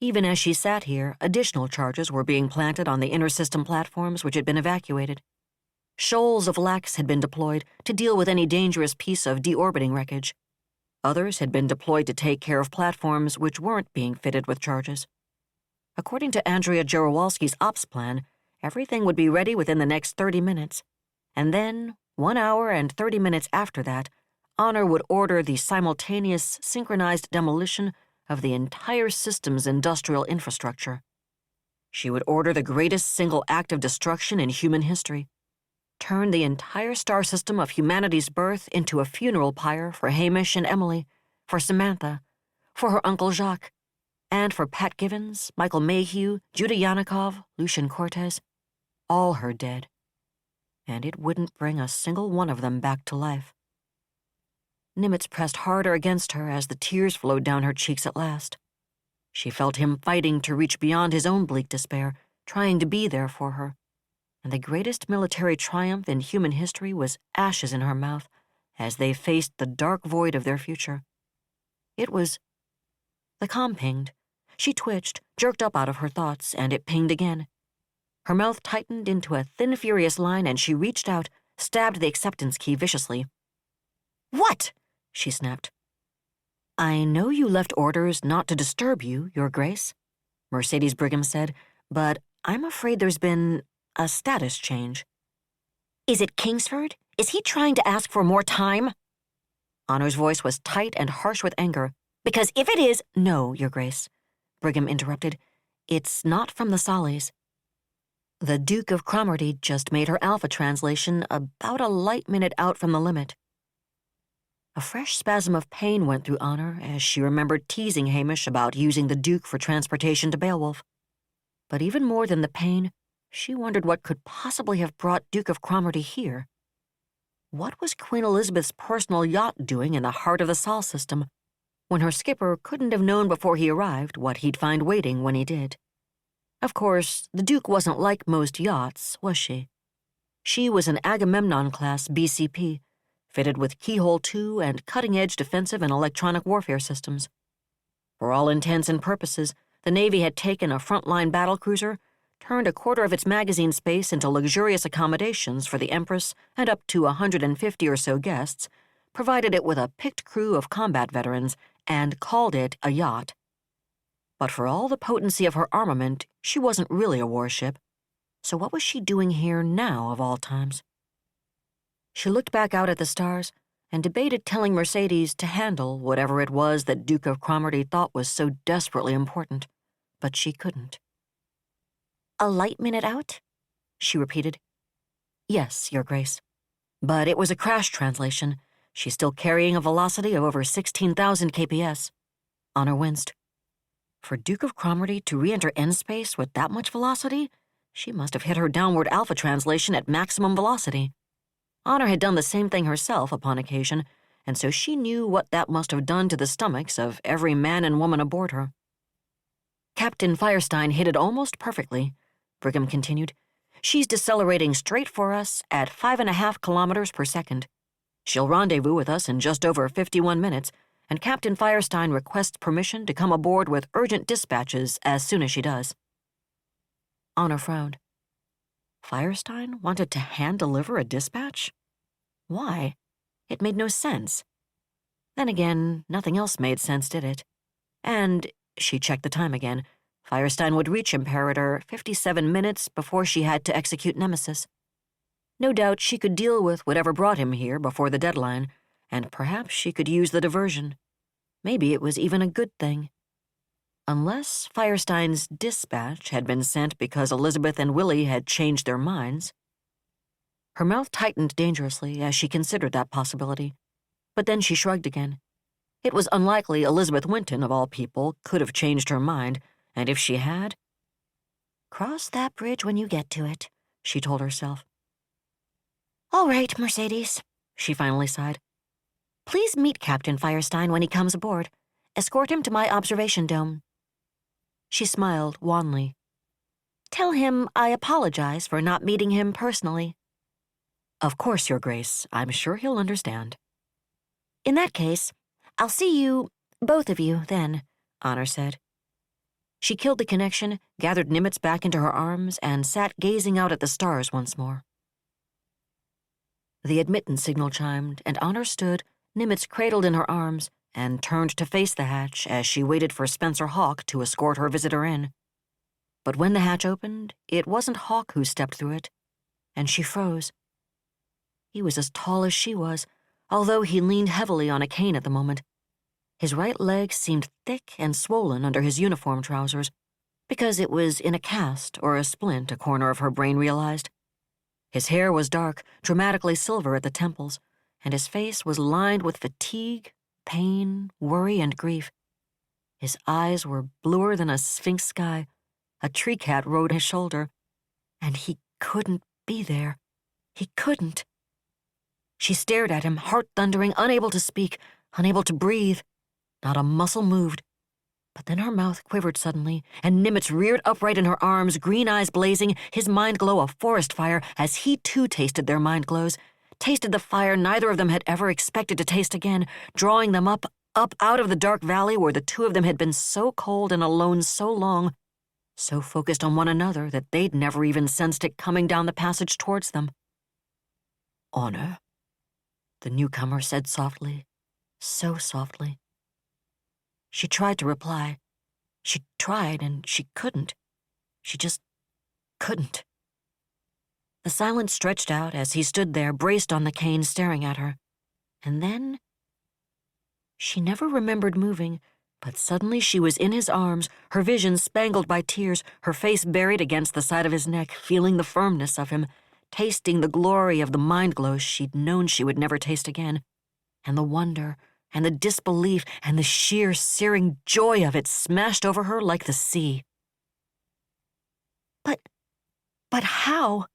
Even as she sat here, additional charges were being planted on the inner system platforms which had been evacuated. Shoals of LACs had been deployed to deal with any dangerous piece of deorbiting wreckage. Others had been deployed to take care of platforms which weren't being fitted with charges. According to Andrea Jarowalski's ops plan, everything would be ready within the next 30 minutes. And then, 1 hour and 30 minutes after that, Honor would order the simultaneous, synchronized demolition of the entire system's industrial infrastructure. She would order the greatest single act of destruction in human history. Turn the entire star system of humanity's birth into a funeral pyre for Hamish and Emily, for Samantha, for her Uncle Jacques, and for Pat Givens, Michael Mayhew, Judah Yanikov, Lucian Cortez, all her dead. and it wouldn't bring a single one of them back to life. Nimitz pressed harder against her as the tears flowed down her cheeks at last. She felt him fighting to reach beyond his own bleak despair, trying to be there for her. And the greatest military triumph in human history was ashes in her mouth as they faced the dark void of their future. It was... The comm pinged. She twitched, jerked up out of her thoughts, and it pinged again. Her mouth tightened into a thin, furious line, and she reached out, stabbed the acceptance key viciously. "What?" she snapped. "I know you left orders not to disturb you, Your Grace," Mercedes Brigham said, "but I'm afraid there's been a status change." "Is it Kingsford? Is he trying to ask for more time?" Honor's voice was tight and harsh with anger. "Because if it is—" "No, Your Grace," Brigham interrupted. "It's not from the Sollies. The Duke of Cromarty just made her Alpha translation about a light minute out from the limit." A fresh spasm of pain went through Honor as she remembered teasing Hamish about using the Duke for transportation to Beowulf. But even more than the pain, she wondered what could possibly have brought Duke of Cromarty here. What was Queen Elizabeth's personal yacht doing in the heart of the Sol system, when her skipper couldn't have known before he arrived what he'd find waiting when he did? Of course, the Duke wasn't like most yachts, was she? She was an Agamemnon-class BCP, fitted with Keyhole 2 and cutting-edge defensive and electronic warfare systems. For all intents and purposes, the Navy had taken a frontline battlecruiser, turned a quarter of its magazine space into luxurious accommodations for the Empress and up to 150 or so guests, provided it with a picked crew of combat veterans, and called it a yacht. But for all the potency of her armament, she wasn't really a warship. So what was she doing here now, of all times? She looked back out at the stars and debated telling Mercedes to handle whatever it was that Duke of Cromarty thought was so desperately important, but she couldn't. "A light minute out?" she repeated. "Yes, Your Grace. But it was a crash translation. She's still carrying a velocity of over 16,000 kps. Honor winced. For Duke of Cromarty to re-enter N-space with that much velocity, she must have hit her downward alpha translation at maximum velocity. Honor had done the same thing herself upon occasion, and so she knew what that must have done to the stomachs of every man and woman aboard her. "Captain Firestein hit it almost perfectly," Brigham continued. "She's decelerating straight for us at 5.5 kilometers per second. She'll rendezvous with us in just over 51 minutes, and Captain Firestein requests permission to come aboard with urgent dispatches as soon as she does." Honor frowned. Firestein wanted to hand-deliver a dispatch? Why? It made no sense. Then again, nothing else made sense, did it? And, she checked the time again, Firestein would reach Imperator 57 minutes before she had to execute Nemesis. No doubt she could deal with whatever brought him here before the deadline, and perhaps she could use the diversion. Maybe it was even a good thing. Unless Firestein's dispatch had been sent because Elizabeth and Willie had changed their minds. Her mouth tightened dangerously as she considered that possibility, but then she shrugged again. It was unlikely Elizabeth Winton, of all people, could have changed her mind, and if she had... "Cross that bridge when you get to it," she told herself. "All right, Mercedes," she finally sighed. "Please meet Captain Firestein when he comes aboard. Escort him to my observation dome." She smiled wanly. "Tell him I apologize for not meeting him personally." "Of course, Your Grace. I'm sure he'll understand." "In that case, I'll see you, both of you, then," Honor said. She killed the connection, gathered Nimitz back into her arms, and sat gazing out at the stars once more. The admittance signal chimed, and Honor stood, Nimitz cradled in her arms, and turned to face the hatch as she waited for Spencer Hawke to escort her visitor in. But when the hatch opened, it wasn't Hawke who stepped through it, and she froze. He was as tall as she was, although he leaned heavily on a cane at the moment. His right leg seemed thick and swollen under his uniform trousers, because it was in a cast or a splint, a corner of her brain realized. His hair was dark, dramatically silver at the temples, and his face was lined with fatigue, pain, worry, and grief. His eyes were bluer than a sphinx sky. A tree cat rode his shoulder, and he couldn't be there. He couldn't. She stared at him, heart thundering, unable to speak, unable to breathe. Not a muscle moved. But then her mouth quivered suddenly, and Nimitz reared upright in her arms, green eyes blazing, his mind glow a forest fire, as he too tasted their mind glows, tasted the fire neither of them had ever expected to taste again, drawing them up out of the dark valley where the two of them had been so cold and alone so long, so focused on one another that they'd never even sensed it coming down the passage towards them. "Honor," the newcomer said softly, so softly. She tried to reply. She tried, and she couldn't. She just couldn't. The silence stretched out as he stood there, braced on the cane, staring at her. And then she never remembered moving, but suddenly she was in his arms, her vision spangled by tears, her face buried against the side of his neck, feeling the firmness of him, tasting the glory of the mind glow she'd known she would never taste again, and the wonder and the disbelief and the sheer searing joy of it smashed over her like the sea. But how?"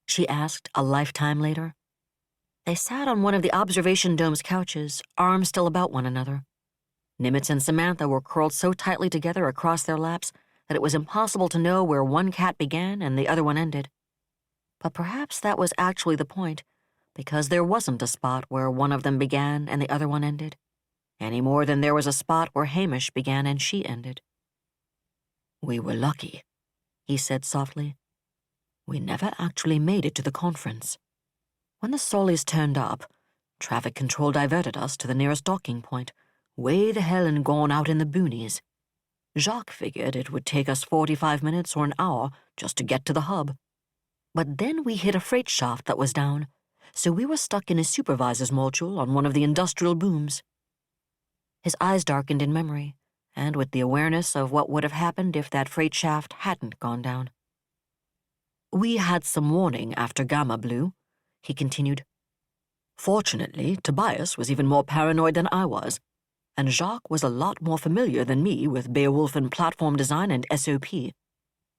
she asked a lifetime later. They sat on one of the observation dome's couches, arms still about one another. Nimitz and Samantha were curled so tightly together across their laps that it was impossible to know where one cat began and the other one ended. But perhaps that was actually the point, because there wasn't a spot where one of them began and the other one ended, any more than there was a spot where Hamish began and she ended. "We were lucky," he said softly. "We never actually made it to the conference. When the Solis turned up, traffic control diverted us to the nearest docking point, way the hell and gone out in the boonies. Jacques figured it would take us 45 minutes or an hour just to get to the hub. But then we hit a freight shaft that was down, so we were stuck in a supervisor's module on one of the industrial booms." His eyes darkened in memory, and with the awareness of what would have happened if that freight shaft hadn't gone down. "We had some warning after Gamma blew," he continued. "Fortunately, Tobias was even more paranoid than I was, and Jacques was a lot more familiar than me with Beowulf and platform design and SOP.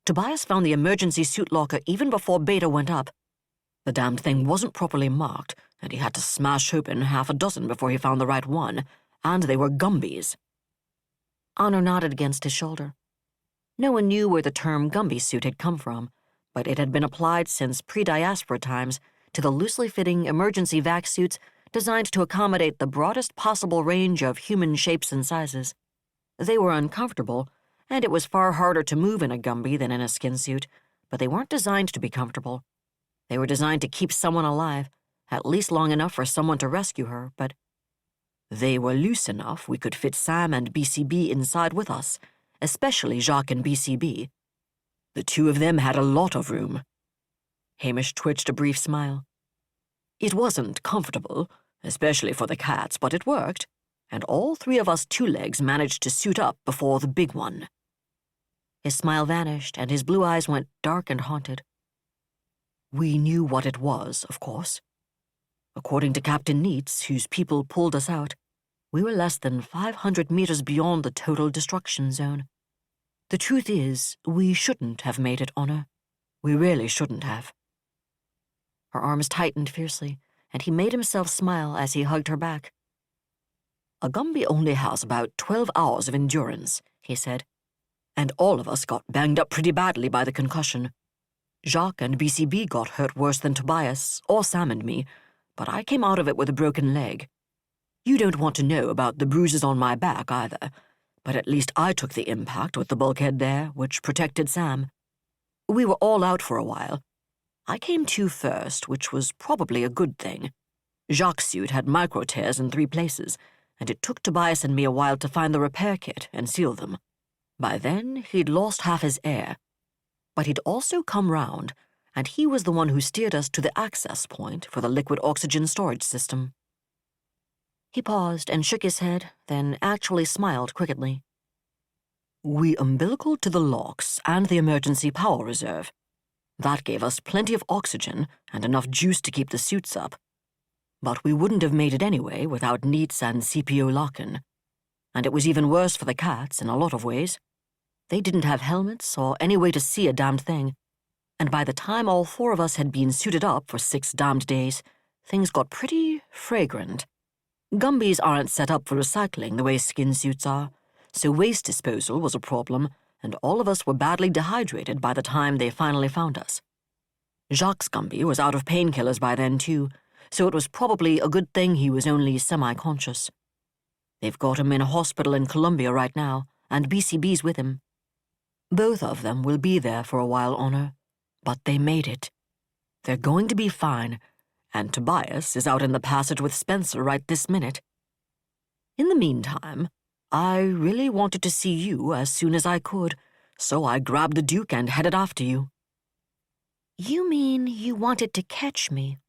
Tobias found the emergency suit locker even before Beta went up. The damned thing wasn't properly marked, and he had to smash open half a dozen before he found the right one, and they were Gumbies." Honor nodded against his shoulder. No one knew where the term Gumby suit had come from, but it had been applied since pre-diaspora times to the loosely fitting emergency vac suits designed to accommodate the broadest possible range of human shapes and sizes. They were uncomfortable, and it was far harder to move in a Gumby than in a skin suit, but they weren't designed to be comfortable. They were designed to keep someone alive, at least long enough for someone to rescue her, but they were loose enough we could fit Sam and BCB inside with us, especially Jacques and BCB. The two of them had a lot of room. Hamish twitched a brief smile. "It wasn't comfortable, especially for the cats, but it worked, and all three of us two-legs managed to suit up before the big one." His smile vanished, and his blue eyes went dark and haunted. "We knew what it was, of course. According to Captain Neitz, whose people pulled us out, we were less than 500 meters beyond the total destruction zone. The truth is, we shouldn't have made it, Honor. We really shouldn't have." Her arms tightened fiercely, and he made himself smile as he hugged her back. "A Gumby only has about 12 hours of endurance," he said, "and all of us got banged up pretty badly by the concussion. Jacques and BCB got hurt worse than Tobias, or Sam and me, but I came out of it with a broken leg. You don't want to know about the bruises on my back either, but at least I took the impact with the bulkhead there, which protected Sam. We were all out for a while. I came to first, which was probably a good thing. Jacques' suit had micro tears in 3 places, and it took Tobias and me a while to find the repair kit and seal them. By then, he'd lost half his air. But he'd also come round, and he was the one who steered us to the access point for the liquid oxygen storage system." He paused and shook his head, then actually smiled crookedly. "We umbilical to the locks and the emergency power reserve. That gave us plenty of oxygen and enough juice to keep the suits up. But we wouldn't have made it anyway without Neitz and CPO Larkin. And it was even worse for the cats in a lot of ways. They didn't have helmets or any way to see a damned thing. and by the time all 4 of us had been suited up for 6 damned days, things got pretty fragrant. Gumbies aren't set up for recycling the way skin suits are, so waste disposal was a problem, and all of us were badly dehydrated by the time they finally found us. Jacques Gumby was out of painkillers by then, too, so it was probably a good thing he was only semi-conscious. They've got him in a hospital in Colombia right now, and BCB's with him. Both of them will be there for a while, Honor, but they made it. They're going to be fine, and Tobias is out in the passage with Spencer right this minute. In the meantime, I really wanted to see you as soon as I could, so I grabbed the Duke and headed after you. You mean you wanted to catch me?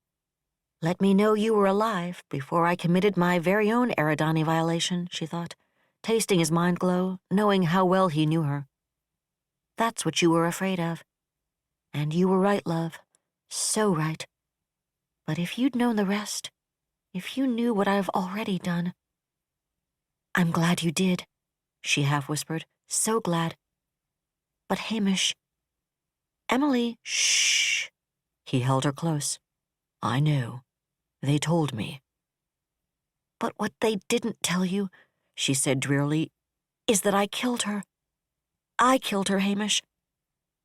Let me know you were alive before I committed my very own Eridani violation, she thought, tasting his mind glow, knowing how well he knew her. That's what you were afraid of. And you were right, love. So right. But if you'd known the rest, if you knew what I've already done... I'm glad you did, she half-whispered. So glad. But Hamish... Emily, shh. He held her close. I know. They told me. But what they didn't tell you, she said drearily, is that I killed her. I killed her, Hamish.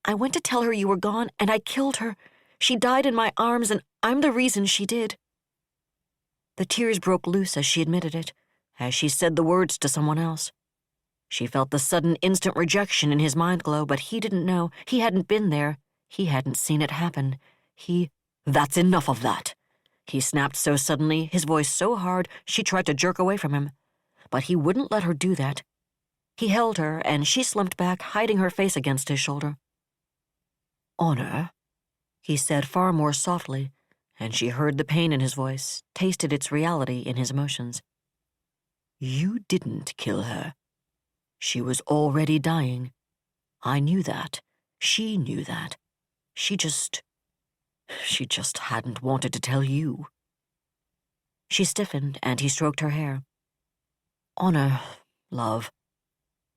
I went to tell her you were gone, and I killed her. She died in my arms, and I'm the reason she did. The tears broke loose as she admitted it, as she said the words to someone else. She felt the sudden instant rejection in his mind glow, but he didn't know. He hadn't been there. He hadn't seen it happen. That's enough of that. He snapped so suddenly, his voice so hard, she tried to jerk away from him. But he wouldn't let her do that. He held her, and she slumped back, hiding her face against his shoulder. Honor, he said far more softly, and she heard the pain in his voice, tasted its reality in his emotions. You didn't kill her. She was already dying. I knew that. She knew that. She just hadn't wanted to tell you. She stiffened, and he stroked her hair. Honor, love.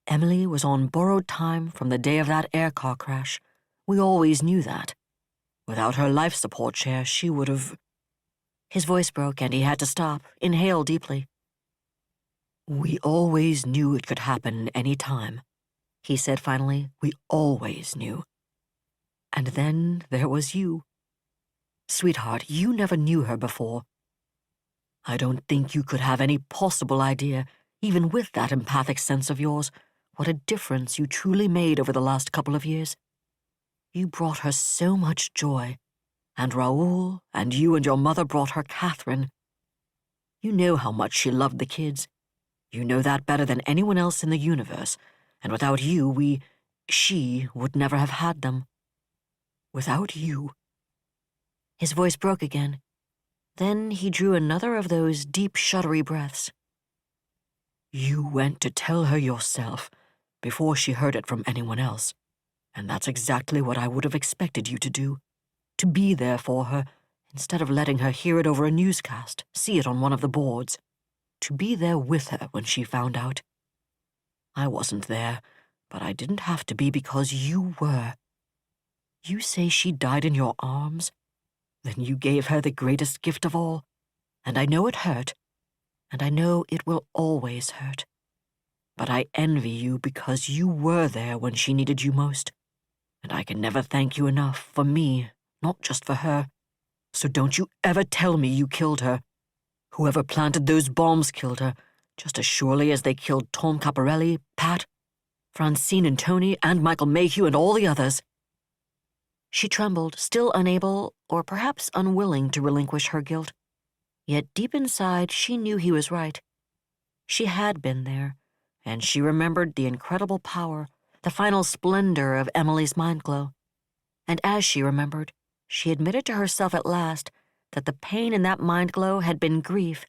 Emily was on borrowed time from the day of that air car crash. We always knew that. Without her life support chair, she would have... His voice broke, and he had to stop, inhale deeply. We always knew it could happen any time, he said finally. We always knew. And then there was you. Sweetheart, you never knew her before. I don't think you could have any possible idea, even with that empathic sense of yours, what a difference you truly made over the last couple of years. You brought her so much joy, and Raoul and you and your mother brought her Catherine. You know how much she loved the kids. You know that better than anyone else in the universe, and without you, she would never have had them. Without you. His voice broke again. Then he drew another of those deep, shuddery breaths. You went to tell her yourself, before she heard it from anyone else, and that's exactly what I would have expected you to do, to be there for her, instead of letting her hear it over a newscast, see it on one of the boards. To be there with her when she found out. I wasn't there, but I didn't have to be because you were. You say she died in your arms? Then you gave her the greatest gift of all, and I know it hurt, and I know it will always hurt. But I envy you because you were there when she needed you most, and I can never thank you enough for me, not just for her. So don't you ever tell me you killed her. Whoever planted those bombs killed her, just as surely as they killed Tom Caparelli, Pat, Francine and Tony, and Michael Mayhew and all the others. She trembled, still unable, or perhaps unwilling to relinquish her guilt. Yet deep inside, she knew he was right. She had been there, and she remembered the incredible power, the final splendor of Emily's mind glow. And as she remembered, she admitted to herself at last that the pain in that mind glow had been grief,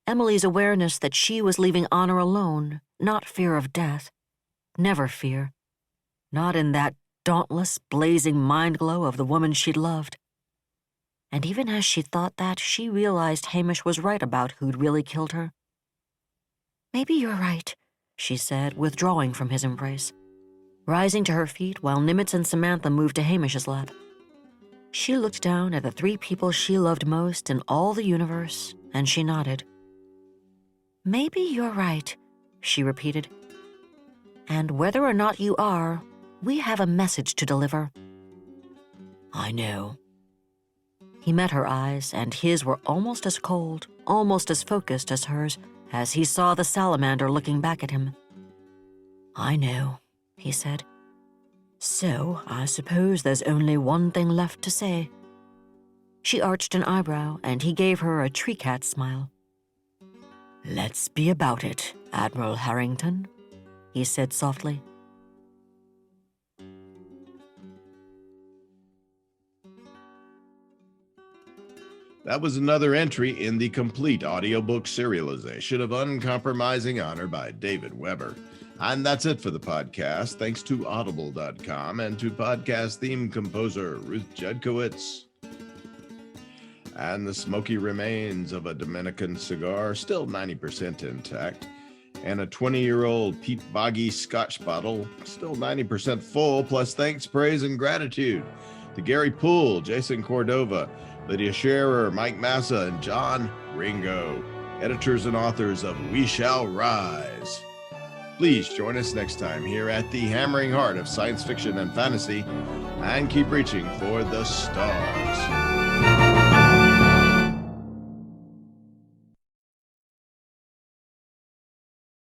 Emily's awareness that she was leaving Honor alone, not fear of death. Never fear. Not in that dauntless, blazing mind glow of the woman she'd loved. And even as she thought that, she realized Hamish was right about who'd really killed her. Maybe you're right, she said, withdrawing from his embrace. Rising to her feet while Nimitz and Samantha moved to Hamish's lap, She looked down at the three people she loved most in all the universe, and she nodded. Maybe you're right, she repeated. And whether or not you are, we have a message to deliver. I know. He met her eyes, and his were almost as cold, almost as focused as hers, as he saw the salamander looking back at him. I know, he said. So, I suppose there's only one thing left to say. She arched an eyebrow, and he gave her a tree cat smile. Let's be about it, Admiral Harrington, he said softly. That was another entry in the complete audiobook serialization of Uncompromising Honor by David Weber. And that's it for the podcast. Thanks to Audible.com and to podcast theme composer Ruth Judkowitz. And the smoky remains of a Dominican cigar, still 90% intact, and a 20-year-old Pete Boggy Scotch bottle, still 90% full, plus thanks, praise, and gratitude to Gary Poole, Jason Cordova, Lydia Sherrer, Mike Massa, and John Ringo, editors and authors of We Shall Rise. Please join us next time here at the hammering heart of science fiction and fantasy, and keep reaching for the stars.